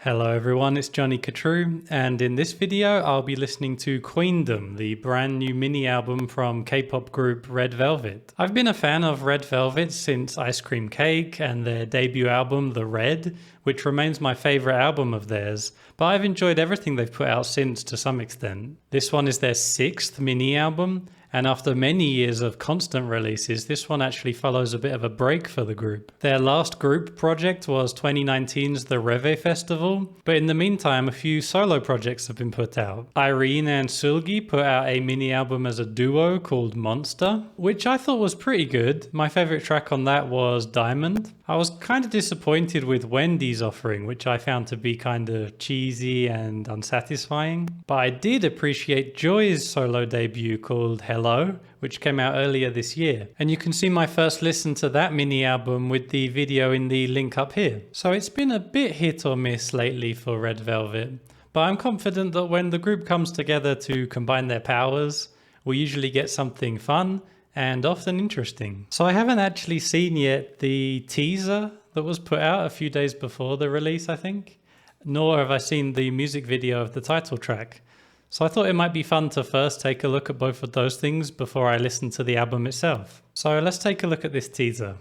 Hello everyone, it's 𝐒𝐻𝐳𝐸, and in this video I'll be listening to Queendom, the brand new mini album from K-pop group Red Velvet. I've been a fan of Red Velvet since 𝐒𝐻𝐳𝐸𝐭 and their debut album The Red, which remains my favourite album of theirs, but I've enjoyed everything they've put out since to some extent. This one is their 6th mini album, and after many years of constant releases, this one actually follows a bit of a break for the group. Their last group project was 2019's The Reve Festival, but in the meantime a few solo projects have been put out. Irene and Seulgi put out a mini album as a duo called Monster, which I thought was pretty good. My favourite track on that was Diamond. I was kind of disappointed with Wendy's offering, which I found to be kind of cheesy and unsatisfying, but I did appreciate Joy's solo debut called Hello, which came out earlier this year. And you can see my first listen to that mini album with the video in the link up here. So it's been a bit hit or miss lately for Red Velvet, but I'm confident that when the group comes together to combine their powers, we usually get something fun and often interesting. So I haven't actually seen yet the teaser that was put out a few days before the release, I think, nor have I seen the music video of the title track. So I thought it might be fun to first take a look at both of those things before I listen to the album itself. So let's take a look at this teaser.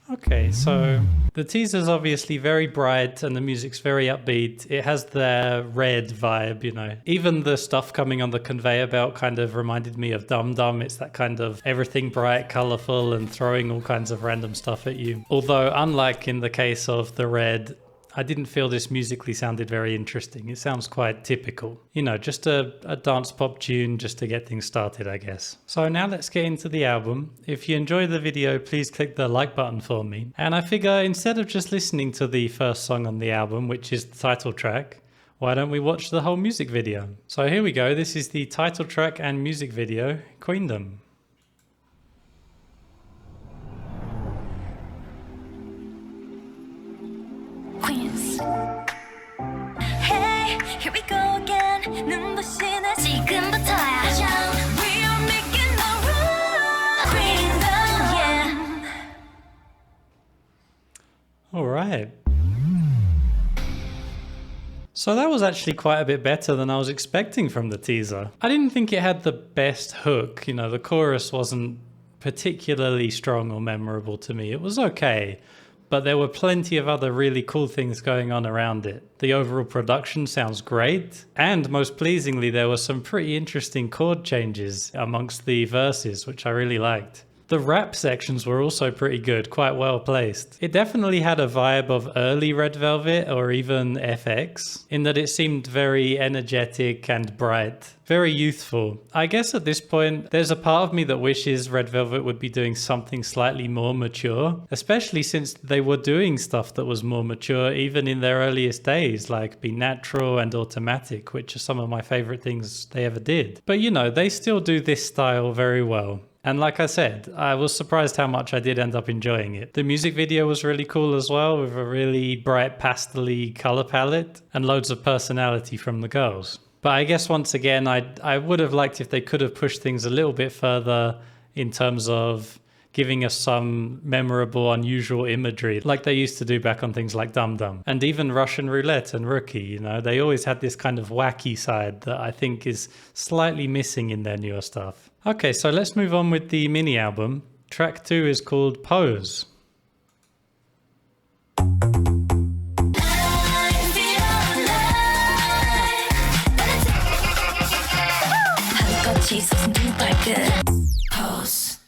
Okay, so the teaser's obviously very bright and the music's very upbeat. It has the Red vibe, you know. Even the stuff coming on the conveyor belt kind of reminded me of Dum Dum. It's that kind of everything bright, colourful and throwing all kinds of random stuff at you. Although unlike in the case of the Red, I didn't feel this musically sounded very interesting. It sounds quite typical. You know, just a dance pop tune just to get things started, I guess. So now let's get into the album. If you enjoyed the video, please click the like button for me. And I figure instead of just listening to the first song on the album, which is the title track, why don't we watch the whole music video? So here we go. This is the title track and music video, Queendom. Queens. Hey, here we go again. 눈부시네 지금부터야. We are making the rules. Queendom, yeah. All right. So that was actually quite a bit better than I was expecting from the teaser. I didn't think it had the best hook. You know, the chorus wasn't particularly strong or memorable to me. It was okay, but there were plenty of other really cool things going on around it. The overall production sounds great, and most pleasingly there were some pretty interesting chord changes amongst the verses, which I really liked. The rap sections were also pretty good, quite well placed. It definitely had a vibe of early Red Velvet or even FX, in that it seemed very energetic and bright, very youthful. I guess at this point, there's a part of me that wishes Red Velvet would be doing something slightly more mature, especially since they were doing stuff that was more mature even in their earliest days, like Be Natural and Automatic, which are some of my favorite things they ever did. But you know, they still do this style very well. And like I said, I was surprised how much I did end up enjoying it. The music video was really cool as well, with a really bright pastel-y color palette and loads of personality from the girls. But I guess once again, I would have liked if they could have pushed things a little bit further in terms of giving us some memorable, unusual imagery like they used to do back on things like Dum Dum. And even Russian Roulette and Rookie, you know, they always had this kind of wacky side that I think is slightly missing in their newer stuff. Okay, so let's move on with the mini album. Track 2 is called Pose. Pose.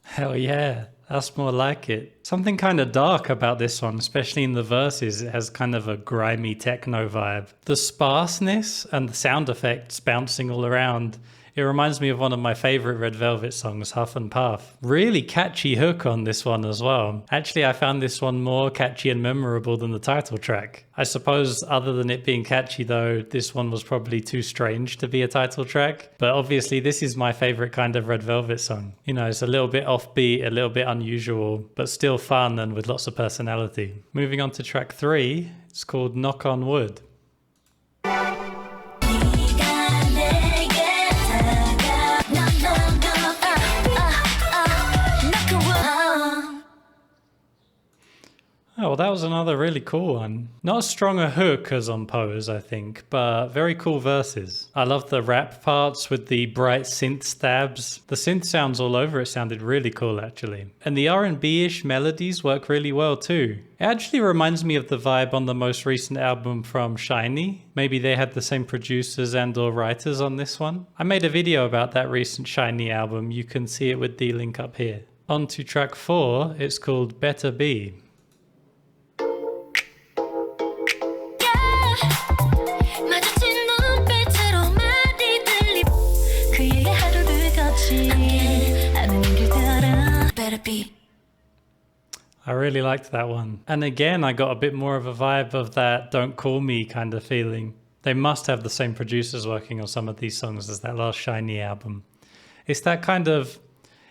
Hell yeah, that's more like it. Something kind of dark about this one, especially in the verses. It has kind of a grimy techno vibe. The sparseness and the sound effects bouncing all around, it reminds me of one of my favorite Red Velvet songs, Huff and Puff. Really catchy hook on this one as well. Actually, I found this one more catchy and memorable than the title track. I suppose other than it being catchy though, this one was probably too strange to be a title track. But obviously this is my favorite kind of Red Velvet song. You know, it's a little bit offbeat, a little bit unusual, but still fun and with lots of personality. Moving on to track 3, it's called Knock on Wood. 네가 내게 well, that was another really cool one. Not as strong a hook as on Pose, I think, but very cool verses. I love the rap parts with the bright synth stabs. The synth sounds all over it sounded really cool, actually. And the R&B-ish melodies work really well too. It actually reminds me of the vibe on the most recent album from 𝐒𝐻I. Maybe they had the same producers and or writers on this one. I made a video about that recent 𝐒𝐻I album. You can see it with the link up here. On to track 4, it's called Better Be. I really liked that one. And again, I got a bit more of a vibe of that Don't Call Me kind of feeling. They must have the same producers working on some of these songs as that last 𝐒𝐻I album. It's that kind of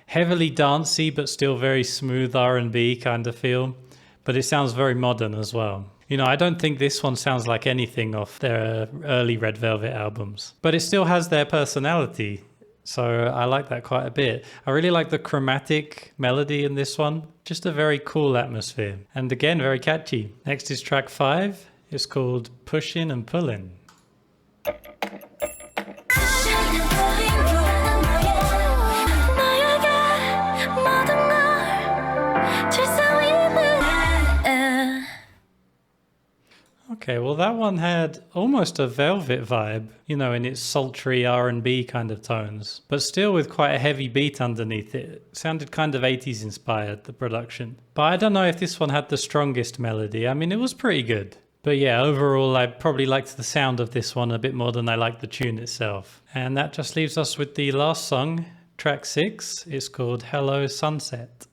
heavily dancey but still very smooth R&B kind of feel, but it sounds very modern as well. You know, I don't think this one sounds like anything off their early Red Velvet albums, but it still has their personality. So I like that quite a bit. I really like the chromatic melody in this one. Just a very cool atmosphere. And again, very catchy. Next is track 5. It's called Pushin N Pullin. Okay, well that one had almost a Velvet vibe, you know, in its sultry R&B kind of tones, but still with quite a heavy beat underneath it. It sounded kind of 80s inspired, the production. But I don't know if this one had the strongest melody. I mean, it was pretty good. But yeah, overall, I probably liked the sound of this one a bit more than I liked the tune itself. And that just leaves us with the last song, track 6. It's called Hello Sunset.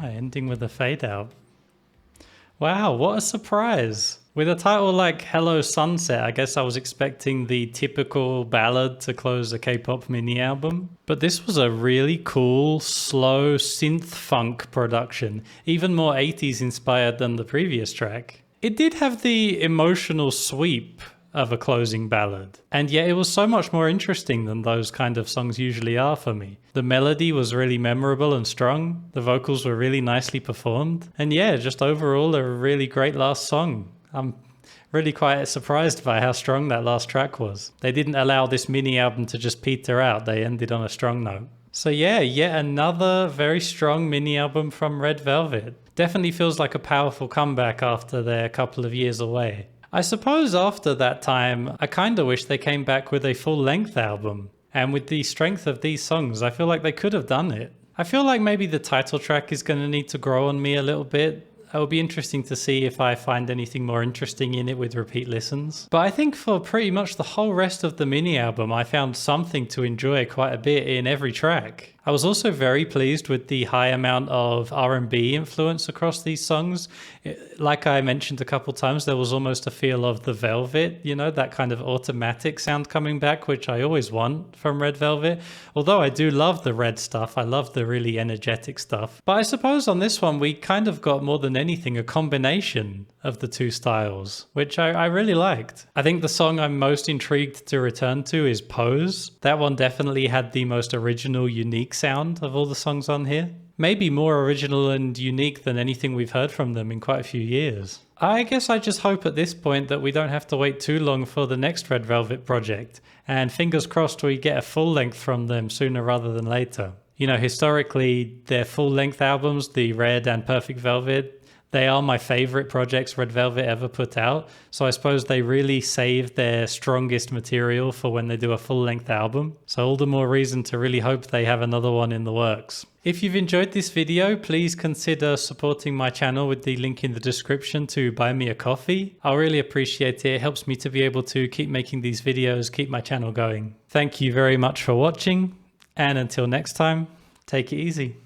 Ending with a fade out. Wow, what a surprise. With a title like Hello Sunset, I guess I was expecting the typical ballad to close a K-pop mini album. But this was a really cool, slow synth funk production, even more 80s inspired than the previous track. It did have the emotional sweep of a closing ballad, and yet it was so much more interesting than those kind of songs usually are for me. The melody was really memorable and strong, the vocals were really nicely performed, and yeah, just overall a really great last song. I'm really quite surprised by how strong that last track was. They didn't allow this mini album to just peter out, they ended on a strong note. So yeah, yet another very strong mini album from Red Velvet. Definitely feels like a powerful comeback after their couple of years away. I suppose after that time, I kind of wish they came back with a full-length album. And with the strength of these songs, I feel like they could have done it. I feel like maybe the title track is going to need to grow on me a little bit. It will be interesting to see if I find anything more interesting in it with repeat listens. But I think for pretty much the whole rest of the mini album, I found something to enjoy quite a bit in every track. I was also very pleased with the high amount of R&B influence across these songs. Like I mentioned a couple times, there was almost a feel of the Velvet, you know, that kind of automatic sound coming back, which I always want from Red Velvet. Although I do love the red stuff, I love the really energetic stuff. But I suppose on this one, we kind of got more than anything a combination of the two styles, which I really liked. I think the song I'm most intrigued to return to is Pose. That one definitely had the most original, unique sound of all the songs on here. Maybe more original and unique than anything we've heard from them in quite a few years. I guess I just hope at this point that we don't have to wait too long for the next Red Velvet project, and fingers crossed we get a full length from them sooner rather than later. You know, historically, their full length albums, the Red and Perfect Velvet, they are my favorite projects Red Velvet ever put out, so I suppose they really save their strongest material for when they do a full-length album. So all the more reason to really hope they have another one in the works. If you've enjoyed this video, please consider supporting my channel with the link in the description to buy me a coffee. I'll really appreciate it. It helps me to be able to keep making these videos, keep my channel going. Thank you very much for watching, and until next time, take it easy.